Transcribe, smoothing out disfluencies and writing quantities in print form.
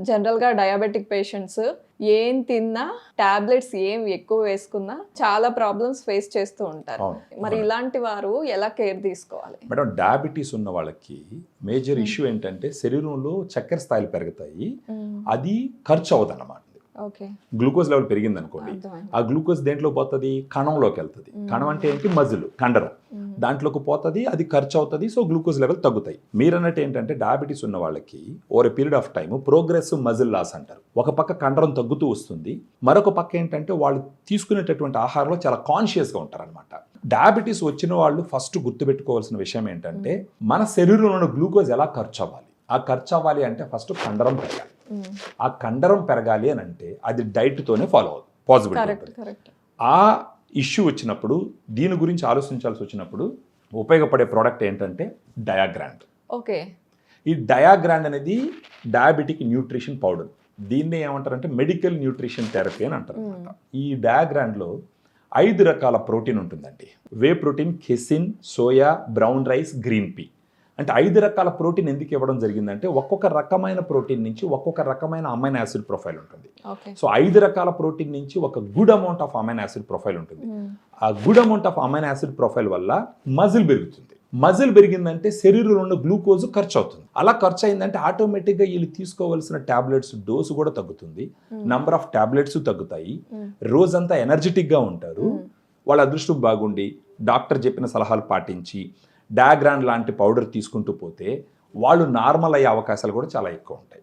జనరల్గా diabetic patients ఏం తిన్నా టాబ్లెట్స్ ఏం ఎక్కువ వేసుకున్నా చాలా ప్రాబ్లమ్స్ ఫేస్ చేస్తూ ఉంటారు. మరి ఇలాంటి వారు ఎలా కేర్ తీసుకోవాలి? మేడం, డయాబెటీస్ ఉన్న వాళ్ళకి మేజర్ ఇష్యూ ఏంటంటే శరీరంలో చక్కెర స్థాయిలు పెరుగుతాయి, అది ఖర్చు అవ్వదన్నమాట. గ్లూకోజ్ లెవెల్ పెరిగింది అనుకోండి, ఆ గ్లూకోజ్ దేంట్లో పోతుంది? కణంలోకి వెళ్తుంది. కణం అంటే ఏంటి? మజిల్, కండరం, దాంట్లోకి పోతుంది, అది ఖర్చు అవుతుంది. సో గ్లూకోజ్ లెవెల్ తగ్గుతాయి. మీరన్నట్టు ఏంటంటే డయాబెటీస్ ఉన్న వాళ్ళకి over a period of time progressive muscle loss అంటారు. ఒక పక్క కండరం తగ్గుతూ వస్తుంది, మరొక పక్క ఏంటంటే వాళ్ళు తీసుకునేటటువంటి ఆహారంలో చాలా కాన్షియస్గా ఉంటారనమాట. డయాబెటీస్ వచ్చిన వాళ్ళు ఫస్ట్ గుర్తుపెట్టుకోవాల్సిన విషయం ఏంటంటే మన శరీరంలో గ్లూకోజ్ ఎలా ఖర్చు అవ్వాలి. ఆ ఖర్చు అవ్వాలి అంటే ఫస్ట్ కండరం పెరగాలి. ఆ కండరం పెరగాలి అని అంటే అది డైట్తోనే ఫాలో అవుతుంది, పాసిబిలిటీ. ఆ ఇష్యూ వచ్చినప్పుడు, దీని గురించి ఆలోచించాల్సి వచ్చినప్పుడు ఉపయోగపడే ప్రోడక్ట్ ఏంటంటే డయాగ్రాండ్. ఓకే, ఈ డయాగ్రాండ్ అనేది డయాబెటిక్ న్యూట్రిషన్ పౌడర్. దీన్ని ఏమంటారంటే మెడికల్ న్యూట్రిషన్ థెరపీ అని అంటారు అనమాట. ఈ డయాగ్రాండ్లో 5 రకాల ప్రోటీన్ ఉంటుందండి. Whey protein, casein, soya, brown rice, green P. అంటే 5 రకాల ప్రోటీన్ ఎందుకు ఇవ్వడం జరిగిందంటే ఒక్కొక్క రకమైన ప్రోటీన్ నుంచి ఒక్కొక్క రకమైన అమైనో యాసిడ్ ప్రొఫైల్ ఉంటుంది. సో 5 రకాల ప్రోటీన్ నుంచి ఒక good amount of amino acid profile ఉంటుంది. ఆ good amount of amino acid profile వల్ల మజిల్ పెరుగుతుంది. మజిల్ పెరిగిందంటే శరీరంలో ఉన్న గ్లూకోజ్ ఖర్చు అవుతుంది. అలా ఖర్చు అయిందంటే ఆటోమేటిక్గా వీళ్ళు తీసుకోవాల్సిన టాబ్లెట్స్ డోసు కూడా తగ్గుతుంది, నంబర్ ఆఫ్ టాబ్లెట్స్ తగ్గుతాయి, రోజంతా ఎనర్జెటిక్గా ఉంటారు. వాళ్ళ అదృష్టం బాగుండి డాక్టర్ చెప్పిన సలహాలు పాటించి డయాగ్రాండ్ లాంటి పౌడర్ తీసుకుంటూ పోతే వాళ్ళు నార్మల్ అయ్యే అవకాశాలు కూడా చాలా ఎక్కువ ఉంటాయి.